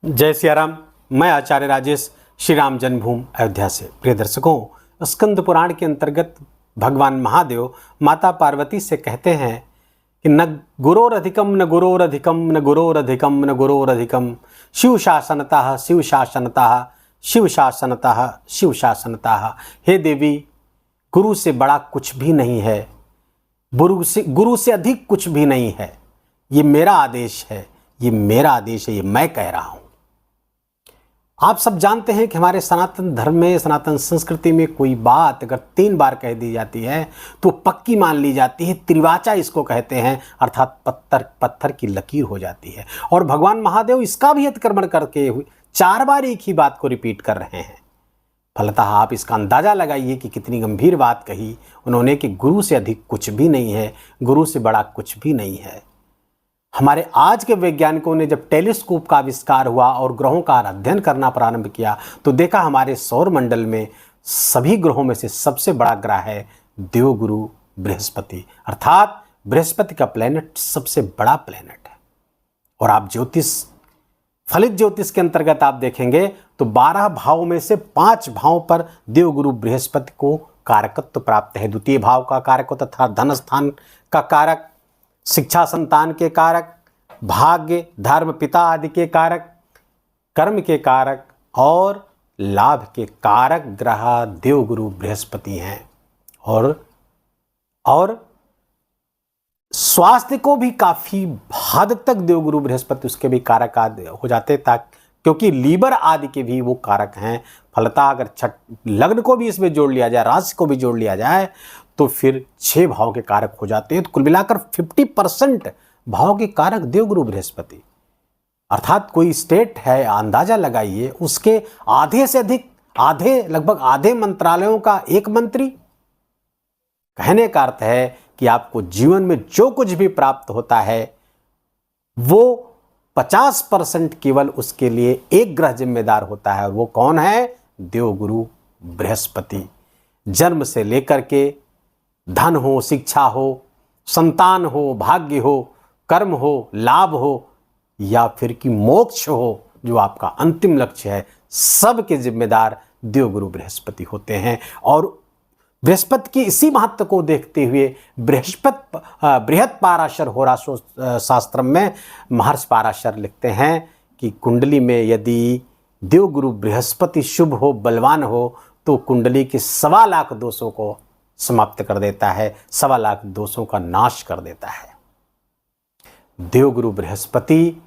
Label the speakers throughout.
Speaker 1: जय सियाराम। मैं आचार्य राजेश श्री राम जन्मभूमि अयोध्या से। प्रिय दर्शकों, स्कंद पुराण के अंतर्गत भगवान महादेव माता पार्वती से कहते हैं कि न गुरोरधिकम न गुरोरधिकम न गुरोरधिकम न गुरोरधिकम शिव शासनतः शिव शासनतः शिव शासनतः शिव शासनतः। हे देवी, गुरु से बड़ा कुछ भी नहीं है, गुरु से अधिक कुछ भी नहीं है। ये मेरा आदेश है, ये मेरा आदेश है, ये मैं कह रहा हूं। आप सब जानते हैं कि हमारे सनातन धर्म में, सनातन संस्कृति में कोई बात अगर 3 बार कह दी जाती है तो पक्की मान ली जाती है। त्रिवाचा इसको कहते हैं, अर्थात पत्थर की लकीर हो जाती है। और भगवान महादेव इसका भी अतिक्रमण करके 4 बार एक ही बात को रिपीट कर रहे हैं। फलतः आप इसका अंदाजा लगाइए कि कितनी गंभीर बात कही उन्होंने कि गुरु से अधिक कुछ भी नहीं है, गुरु से बड़ा कुछ भी नहीं है। हमारे आज के वैज्ञानिकों ने जब टेलीस्कोप का आविष्कार हुआ और ग्रहों का अध्ययन करना प्रारंभ किया तो देखा हमारे सौर मंडल में सभी ग्रहों में से सबसे बड़ा ग्रह है देवगुरु बृहस्पति, अर्थात बृहस्पति का प्लेनेट सबसे बड़ा प्लेनेट है। और आप फलित ज्योतिष के अंतर्गत आप देखेंगे तो 12 भावों में से 5 भावों पर देवगुरु बृहस्पति को कारकत्व प्राप्त है। द्वितीय भाव का कारक तथा धन स्थान का कारक, शिक्षा संतान के कारक, भाग्य धर्म पिता आदि के कारक, कर्म के कारक और लाभ के कारक ग्रह देवगुरु बृहस्पति हैं। और स्वास्थ्य को भी काफी हद तक देवगुरु बृहस्पति उसके भी कारक आदि हो जाते, ताकि क्योंकि लीवर आदि के भी वो कारक हैं। फलतः अगर लग्न को भी इसमें जोड़ लिया जाए, राशि को भी जोड़ लिया जाए तो फिर 6 भाव के कारक हो जाते हैं। तो कुल मिलाकर 50% भाव के कारक देवगुरु बृहस्पति, अर्थात कोई स्टेट है, अंदाजा लगाइए उसके आधे से अधिक, लगभग आधे मंत्रालयों का एक मंत्री। कहने का अर्थ है कि आपको जीवन में जो कुछ भी प्राप्त होता है वो 50% केवल उसके लिए एक ग्रह जिम्मेदार होता है, और वो कौन है? देवगुरु बृहस्पति। जन्म से लेकर के धन हो, शिक्षा हो, संतान हो, भाग्य हो, कर्म हो, लाभ हो या फिर कि मोक्ष हो, जो आपका अंतिम लक्ष्य है, सब के जिम्मेदार देवगुरु बृहस्पति होते हैं। और बृहस्पति की इसी महत्व को देखते हुए बृहत पाराशर होराशो शास्त्र में महर्षि पाराशर लिखते हैं कि कुंडली में यदि देवगुरु बृहस्पति शुभ हो, बलवान हो, तो कुंडली के 1.25 लाख दोषों को समाप्त कर देता है, 1.25 लाख दोषों का नाश कर देता है। देवगुरु बृहस्पति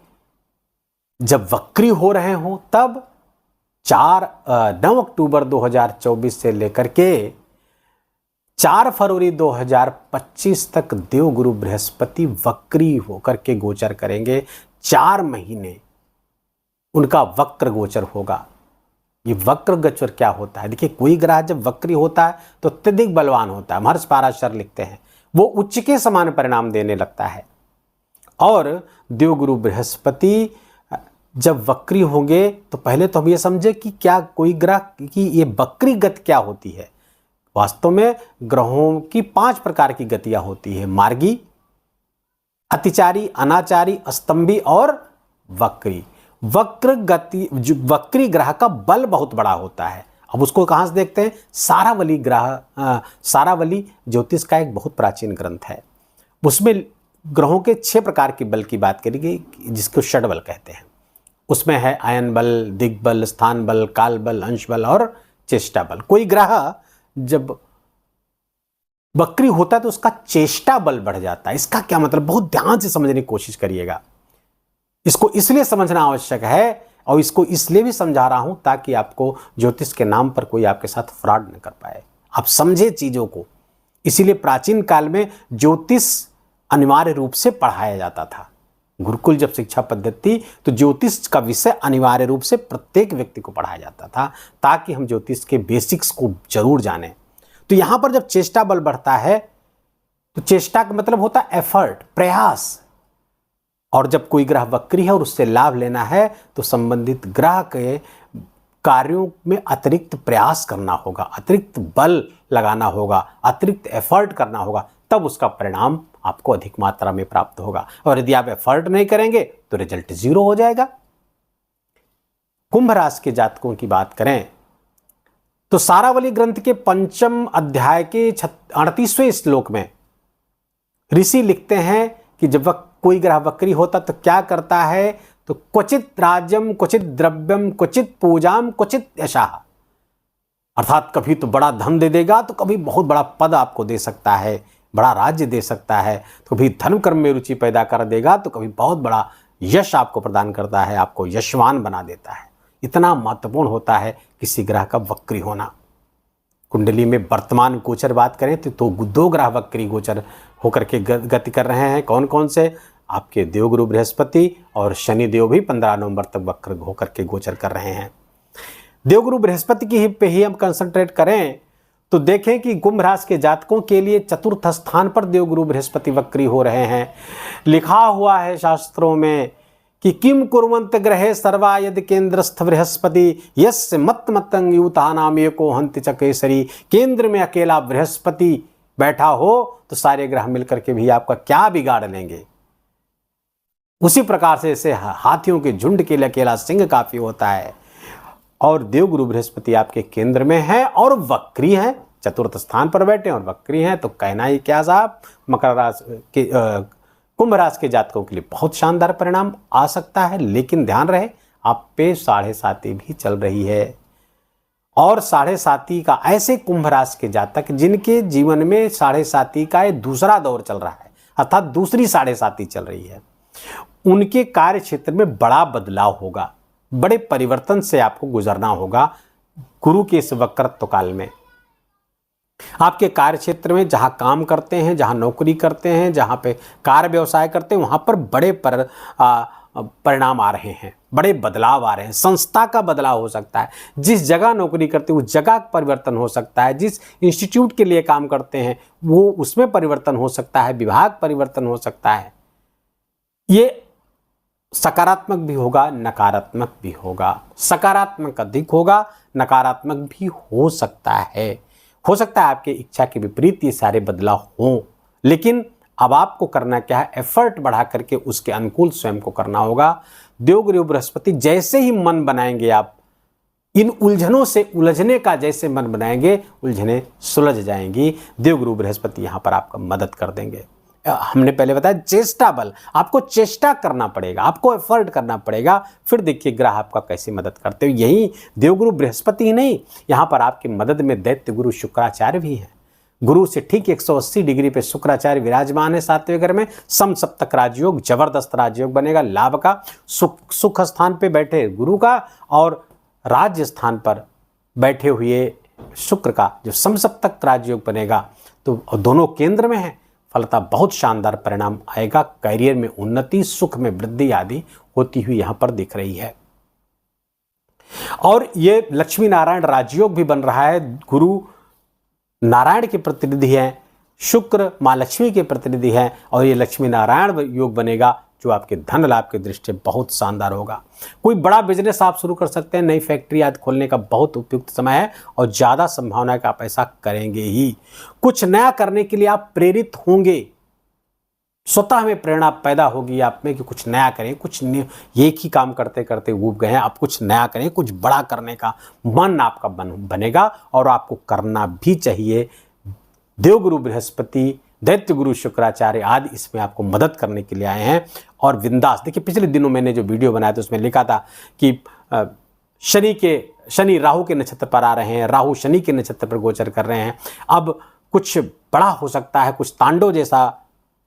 Speaker 1: जब वक्री हो रहे हो तब 9 अक्टूबर 2024 से लेकर के 4 फरवरी 2025 तक देवगुरु बृहस्पति वक्री होकर के गोचर करेंगे। 4 महीने उनका वक्र गोचर होगा। ये वक्र गोचर क्या होता है? देखिए, कोई ग्रह जब वक्री होता है तो अत्यधिक बलवान होता है। महर्षि पाराशर लिखते हैं वो उच्च के समान परिणाम देने लगता है। और देवगुरु बृहस्पति जब वक्री होंगे तो पहले तो हम ये समझे कि क्या कोई ग्रह की ये वक्री गति क्या होती है। वास्तव में ग्रहों की 5 प्रकार की गतियां होती है: मार्गी, अतिचारी, अनाचारी, स्तंभी और वक्री। वक्री ग्रह का बल बहुत बड़ा होता है। अब उसको कहां से देखते हैं? सारावली ज्योतिष का एक बहुत प्राचीन ग्रंथ है, उसमें ग्रहों के 6 प्रकार के बल की बात करेगी, जिसको षड्बल कहते हैं। उसमें है आयन बल, दिग्बल, स्थान बल, काल बल, अंश बल और चेष्टा बल। कोई ग्रह जब वक्री होता है तो उसका चेष्टा बल बढ़ जाता है। इसका क्या मतलब? बहुत ध्यान से समझने की कोशिश करिएगा। इसको इसलिए समझना आवश्यक है और इसको इसलिए भी समझा रहा हूं ताकि आपको ज्योतिष के नाम पर कोई आपके साथ फ्रॉड न कर पाए, आप समझे चीजों को। इसीलिए प्राचीन काल में ज्योतिष अनिवार्य रूप से पढ़ाया जाता था। गुरुकुल जब शिक्षा पद्धति तो ज्योतिष का विषय अनिवार्य रूप से प्रत्येक व्यक्ति को पढ़ाया जाता था, ताकि हम ज्योतिष के बेसिक्स को जरूर जानें। तो यहां पर जब चेष्टा बल बढ़ता है तो चेष्टा का मतलब होता है एफर्ट, प्रयास। और जब कोई ग्रह वक्री है और उससे लाभ लेना है तो संबंधित ग्रह के कार्यों में अतिरिक्त प्रयास करना होगा, अतिरिक्त बल लगाना होगा, अतिरिक्त एफर्ट करना होगा, तब उसका परिणाम आपको अधिक मात्रा में प्राप्त होगा। और यदि आप एफर्ट नहीं करेंगे तो रिजल्ट 0 हो जाएगा। कुंभ राशि के जातकों की बात करें तो सारावली ग्रंथ के 5वें अध्याय के 38वें श्लोक में ऋषि लिखते हैं कि जब कोई ग्रह वक्री होता तो क्या करता है, तो क्वचित राज्यम, क्वचित द्रव्यम, क्वचित पूजाम, क्वचित यशः, अर्थात कभी तो बड़ा धन दे देगा, तो कभी बहुत बड़ा पद आपको दे सकता है, बड़ा राज्य दे सकता है, तो कभी धर्म कर्म में रुचि पैदा कर देगा, तो कभी बहुत बड़ा यश आपको प्रदान करता है, आपको यशवान बना देता है। इतना महत्वपूर्ण होता है किसी ग्रह का वक्री होना। कुंडली में वर्तमान गोचर बात करें तो 2 ग्रह वक्री गोचर होकर के गति कर रहे हैं। कौन कौन से? आपके देवगुरु बृहस्पति और शनि देव भी 15 नवंबर तक वक्र होकर के गोचर कर रहे हैं। देवगुरु बृहस्पति की पे ही हम कंसंट्रेट करें तो देखें कि कुंभ राशि के जातकों के लिए चतुर्थ स्थान पर देवगुरु बृहस्पति वक्री हो रहे हैं। लिखा हुआ है शास्त्रों में कि किम कुर्वन्त ग्रहे सर्वा यदि केंद्रस्थ बृहस्पति यस्य मत मतंग यूता नाम एको हंति च केसरी। केंद्र में अकेला बृहस्पति बैठा हो तो सारे ग्रह मिलकर के भी आपका क्या बिगाड़ लेंगे। उसी प्रकार से ऐसे हाथियों के झुंड के लिए अकेला सिंह काफी होता है। और देवगुरु बृहस्पति आपके केंद्र में है और वक्री है, चतुर्थ स्थान पर बैठे और वक्री हैं, तो कहना ही क्या साहब, मकर राशि के कुंभ राशि के जातकों के लिए बहुत शानदार परिणाम आ सकता है। लेकिन ध्यान रहे आप पे 7.5 भी चल रही है और 7.5 का ऐसे कुंभ राशि के जातक जिनके जीवन में 7.5 का ये दूसरा दौर चल रहा है, अर्थात दूसरी 7.5 चल रही है, उनके कार्य क्षेत्र में बड़ा बदलाव होगा, बड़े परिवर्तन से आपको गुजरना होगा। गुरु के इस वक्रत्व काल में आपके कार्य क्षेत्र में जहां काम करते हैं, जहां नौकरी करते हैं, जहां पे कार्य व्यवसाय करते हैं, वहां पर बड़े परिणाम आ रहे हैं, बड़े बदलाव आ रहे हैं। संस्था का बदलाव हो सकता है, जिस जगह नौकरी करते हैं उस जगह परिवर्तन हो सकता है, जिस इंस्टीट्यूट के लिए काम करते हैं वो उसमें परिवर्तन हो सकता है, विभाग परिवर्तन हो सकता है। ये सकारात्मक भी होगा, नकारात्मक भी होगा। सकारात्मक अधिक होगा, नकारात्मक भी हो सकता है। हो सकता है आपके इच्छा के विपरीत ये सारे बदलाव हों, लेकिन अब आपको करना क्या है, एफर्ट बढ़ा करके उसके अनुकूल स्वयं को करना होगा। देवगुरु बृहस्पति जैसे ही मन बनाएंगे, आप इन उलझनों से उलझने का जैसे मन बनाएंगे, उलझने सुलझ जाएंगी। देवगुरु बृहस्पति यहाँ पर आपका मदद कर देंगे। हमने पहले बताया चेष्टा बल, आपको चेष्टा करना पड़ेगा, आपको एफर्ट करना पड़ेगा, फिर देखिए ग्रह आपका कैसे मदद करते हो। यही देवगुरु बृहस्पति ही नहीं, यहाँ पर आपकी मदद में दैत्य गुरु शुक्राचार्य भी हैं। गुरु से ठीक 180 डिग्री पे शुक्राचार्य विराजमान है 7वें घर में। समसप्तक राजयोग, जबरदस्त राजयोग बनेगा, लाभ का, सुख स्थान पे बैठे गुरु का और राज्य स्थान पर बैठे हुए शुक्र का जो समसप्तक राजयोग बनेगा, तो दोनों केंद्र में है। फलता बहुत शानदार परिणाम आएगा, करियर में उन्नति, सुख में वृद्धि आदि होती हुई यहां पर दिख रही है। और ये लक्ष्मी नारायण राजयोग भी बन रहा है। गुरु नारायण के प्रतिनिधि हैं, शुक्र मां लक्ष्मी के प्रतिनिधि हैं, और ये लक्ष्मी नारायण योग बनेगा जो आपके धन लाभ की दृष्टि से बहुत शानदार होगा। कोई बड़ा बिजनेस आप शुरू कर सकते हैं, नई फैक्ट्री आदि खोलने का बहुत उपयुक्त समय है और ज़्यादा संभावना है कि आप ऐसा करेंगे ही। कुछ नया करने के लिए आप प्रेरित होंगे, स्वतः में प्रेरणा पैदा होगी आप में कि कुछ नया करें, कुछ एक ही काम करते करते ऊब गए हैं, आप कुछ नया करें, कुछ बड़ा करने का मन आपका बनेगा और आपको करना भी चाहिए। देवगुरु बृहस्पति, दैत्य गुरु शुक्राचार्य आदि इसमें आपको मदद करने के लिए आए हैं। और विंदास, देखिए पिछले दिनों मैंने जो वीडियो बनाया था उसमें लिखा था कि शनि राहु के नक्षत्र पर आ रहे हैं, राहु शनि के नक्षत्र पर गोचर कर रहे हैं। अब कुछ बड़ा हो सकता है, कुछ तांडव जैसा,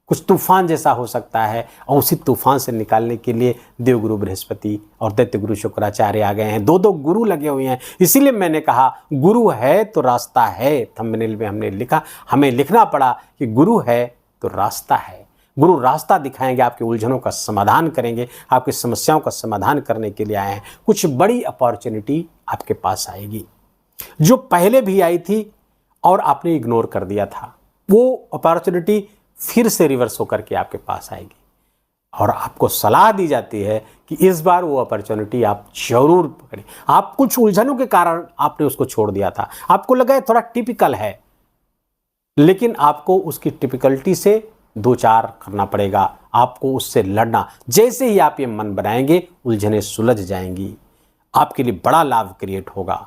Speaker 1: कुछ तूफान जैसा हो सकता है, और उसी तूफान से निकालने के लिए देवगुरु बृहस्पति और दैत्य गुरु शुक्राचार्य आ गए हैं। दो गुरु लगे हुए हैं। इसीलिए मैंने कहा गुरु है तो रास्ता है। थंबनेल में हमने लिखा, हमें लिखना पड़ा कि गुरु है तो रास्ता है। गुरु रास्ता दिखाएंगे, आपके उलझनों का समाधान करेंगे, आपकी समस्याओं का समाधान करने के लिए आए हैं। कुछ बड़ी अपॉर्चुनिटी आपके पास आएगी, जो पहले भी आई थी और आपने इग्नोर कर दिया था, वो अपॉर्चुनिटी फिर से रिवर्स होकर के आपके पास आएगी। और आपको सलाह दी जाती है कि इस बार वो अपॉर्चुनिटी आप जरूर पकड़ें। आप कुछ उलझनों के कारण आपने उसको छोड़ दिया था, आपको लगा है थोड़ा टिपिकल है, लेकिन आपको उसकी टिपिकलिटी से 2-4 करना पड़ेगा, आपको उससे लड़ना। जैसे ही आप ये मन बनाएंगे, उलझने सुलझ जाएंगी। आपके लिए बड़ा लाभ क्रिएट होगा।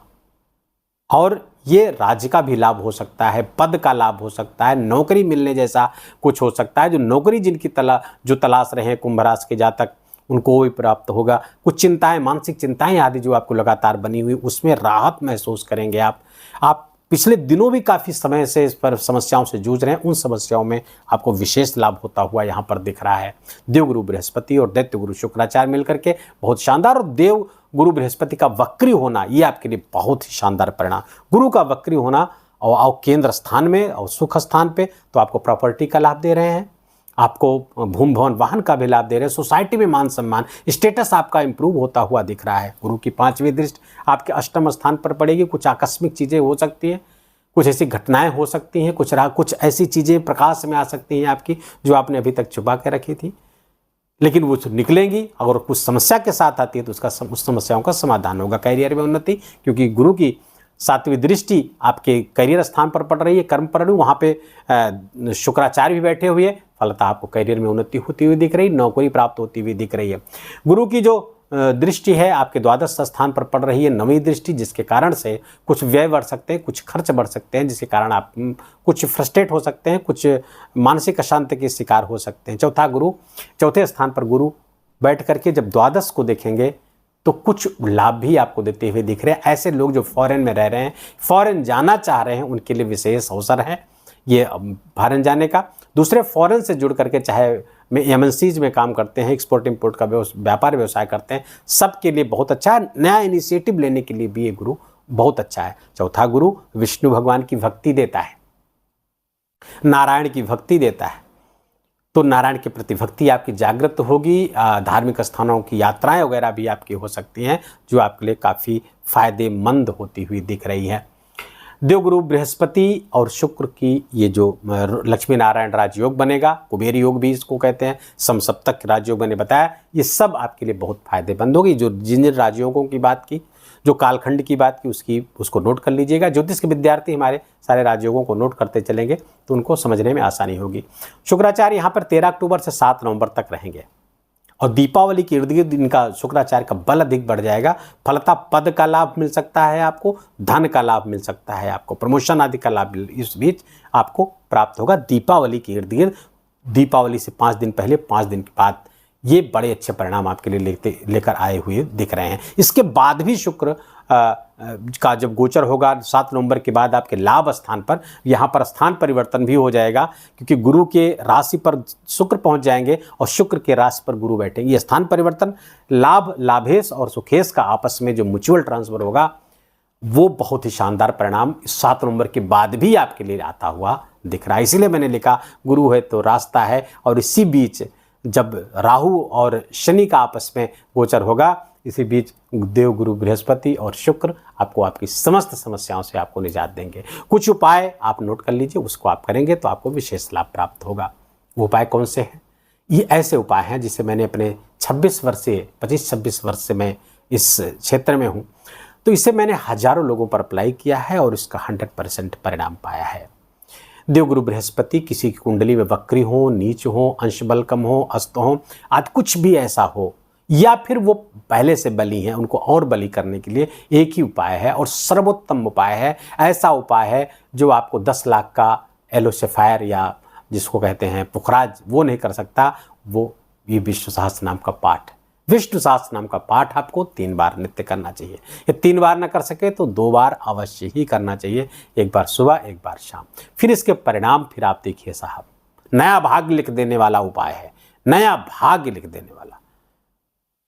Speaker 1: और ये राज्य का भी लाभ हो सकता है, पद का लाभ हो सकता है, नौकरी मिलने जैसा कुछ हो सकता है। जो नौकरी जिनकी तलाश रहे हैं कुंभ राशि के जातक, उनको भी प्राप्त होगा। कुछ चिंताएं, मानसिक चिंताएं आदि जो आपको लगातार बनी हुई, उसमें राहत महसूस करेंगे आप पिछले दिनों भी काफ़ी समय से इस पर समस्याओं से जूझ रहे हैं, उन समस्याओं में आपको विशेष लाभ होता हुआ यहाँ पर दिख रहा है। देवगुरु बृहस्पति और दैत्य गुरु शुक्राचार्य मिलकर के बहुत शानदार, और देव गुरु बृहस्पति का वक्री होना ये आपके लिए बहुत ही शानदार परिणाम। गुरु का वक्री होना और केंद्र स्थान में और सुख स्थान पे, तो आपको प्रॉपर्टी का लाभ दे रहे हैं, आपको भूमि भवन वाहन का भी लाभ दे रहे हैं, सोसाइटी में मान सम्मान, स्टेटस आपका इंप्रूव होता हुआ दिख रहा है। गुरु की 5वीं दृष्टि आपके अष्टम स्थान पर पड़ेगी। कुछ आकस्मिक चीज़ें हो सकती हैं, कुछ ऐसी घटनाएं हो सकती हैं, कुछ ऐसी चीज़ें प्रकाश में आ सकती हैं आपकी जो आपने अभी तक छुपा के रखी थी, लेकिन वो निकलेंगी। अगर कुछ समस्या के साथ आती है तो उस समस्याओं का समाधान होगा। करियर में उन्नति, क्योंकि गुरु की 7वीं दृष्टि आपके करियर स्थान पर पड़ रही है, कर्म पर, वहाँ पे शुक्राचार्य भी बैठे हुए, फलतः आपको करियर में उन्नति होती हुई दिख रही, नौकरी प्राप्त होती हुई दिख रही है। गुरु की जो दृष्टि है आपके द्वादश स्थान पर पड़ रही है, 9वीं दृष्टि, जिसके कारण से कुछ व्यय बढ़ सकते हैं, कुछ खर्च बढ़ सकते हैं, जिसके कारण आप कुछ फ्रस्ट्रेट हो सकते हैं, कुछ मानसिक अशांति के शिकार हो सकते हैं। चौथे स्थान पर गुरु बैठ करके जब द्वादश को देखेंगे तो कुछ लाभ भी आपको देते हुए दिख रहे हैं। ऐसे लोग जो फॉरेन में रह रहे हैं, फॉरेन जाना चाह रहे हैं, उनके लिए विशेष अवसर है ये फॉरेन जाने का। दूसरे फॉरेन से जुड़ करके, चाहे में MNCs में काम करते हैं, एक्सपोर्ट इंपोर्ट का व्यापार व्यवसाय करते हैं, सबके लिए बहुत अच्छा है। नया इनिशिएटिव लेने के लिए भी ये गुरु बहुत अच्छा है। चौथा गुरु विष्णु भगवान की भक्ति देता है, नारायण की भक्ति देता है, तो नारायण के प्रति भक्ति आपकी जागृत होगी। धार्मिक स्थानों की यात्राएं वगैरह भी आपकी हो सकती हैं, जो आपके लिए काफ़ी फायदेमंद होती हुई दिख रही है। देवगुरु बृहस्पति और शुक्र की ये जो लक्ष्मी नारायण राजयोग बनेगा, कुबेर योग भी इसको कहते हैं, समसप्तक राजयोग मैंने बताया, ये सब आपके लिए बहुत फायदेमंद होगी। जो जिन राजयोगों की बात की, जो कालखंड की बात की, उसको नोट कर लीजिएगा। ज्योतिष के विद्यार्थी हमारे सारे राजयोगों को नोट करते चलेंगे तो उनको समझने में आसानी होगी। शुक्राचार्य यहाँ पर 13 अक्टूबर से 7 नवंबर तक रहेंगे, और दीपावली के इर्द गिर्द इनका शुक्राचार्य का बल अधिक बढ़ जाएगा। फलतः पद का लाभ मिल सकता है आपको, धन का लाभ मिल सकता है आपको, प्रमोशन आदि का लाभ इस बीच आपको प्राप्त होगा दीपावली के इर्द गिर्द। दीपावली से 5 दिन पहले, 5 दिन के बाद ये बड़े अच्छे परिणाम आपके लिए लेकर आए हुए दिख रहे हैं। इसके बाद भी शुक्र का जब गोचर होगा 7 नवंबर के बाद आपके लाभ स्थान पर, यहाँ पर स्थान परिवर्तन भी हो जाएगा, क्योंकि गुरु के राशि पर शुक्र पहुँच जाएंगे और शुक्र के राशि पर गुरु बैठेंगे। ये स्थान परिवर्तन लाभेश और सुखेश का आपस में जो म्यूचुअल ट्रांसफर होगा, वो बहुत ही शानदार परिणाम 7 नवंबर के बाद भी आपके लिए आता हुआ दिख रहा है। इसीलिए मैंने लिखा गुरु है तो रास्ता है। और इसी बीच जब राहु और शनि का आपस में गोचर होगा, इसी बीच देव गुरु बृहस्पति और शुक्र आपको आपकी समस्त समस्याओं से आपको निजात देंगे। कुछ उपाय आप नोट कर लीजिए, उसको आप करेंगे तो आपको विशेष लाभ प्राप्त होगा। वो उपाय कौन से हैं? ये ऐसे उपाय हैं जिसे मैंने अपने 25-26 वर्ष से मैं इस क्षेत्र में हूँ, तो इसे मैंने हजारों लोगों पर अप्लाई किया है और इसका 100% परिणाम पाया है। देवगुरु बृहस्पति किसी की कुंडली में वक्री हो, नीच हो, अंश बल कम हो, अस्त हो, आदि कुछ भी ऐसा हो, या फिर वो पहले से बली हैं, उनको और बली करने के लिए एक ही उपाय है और सर्वोत्तम उपाय है। ऐसा उपाय है जो आपको 10 लाख का एलोसेफायर या जिसको कहते हैं पुखराज, वो नहीं कर सकता। वो ये विष्णु सहस्त्र नाम का पाठ, विष्णु सहस्त्र नाम का पाठ आपको 3 बार नित्य करना चाहिए। ये 3 बार ना कर सके तो 2 बार अवश्य ही करना चाहिए, एक बार सुबह, एक बार शाम। फिर इसके परिणाम फिर आप देखिए साहब, नया भाग्य लिख देने वाला उपाय है, नया भाग्य लिख देने वाला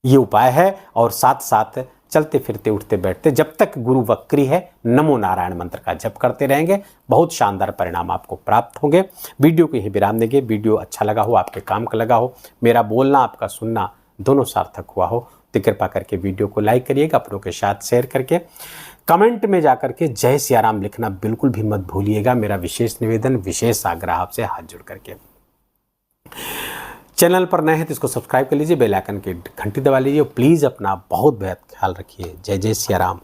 Speaker 1: ये उपाय है। और साथ साथ चलते फिरते उठते बैठते जब तक गुरु वक्री है, नमो नारायण मंत्र का जप करते रहेंगे, बहुत शानदार परिणाम आपको प्राप्त होंगे। वीडियो को यही विराम देंगे। वीडियो अच्छा लगा हो, आपके काम का लगा हो, मेरा बोलना आपका सुनना दोनों सार्थक हुआ हो तो कृपा करके वीडियो को लाइक करिएगा, अपनों के साथ शेयर करके। कमेंट में जाकर के जय सियाराम लिखना बिल्कुल भी मत भूलिएगा, मेरा विशेष निवेदन, विशेष आग्रह आपसे हाथ जोड़ करके। चैनल पर नए हैं तो इसको सब्सक्राइब कर लीजिए, बेल आइकन की घंटी दबा लीजिए। प्लीज़ अपना बहुत बेहद ख्याल रखिए। जय जय सियाराम।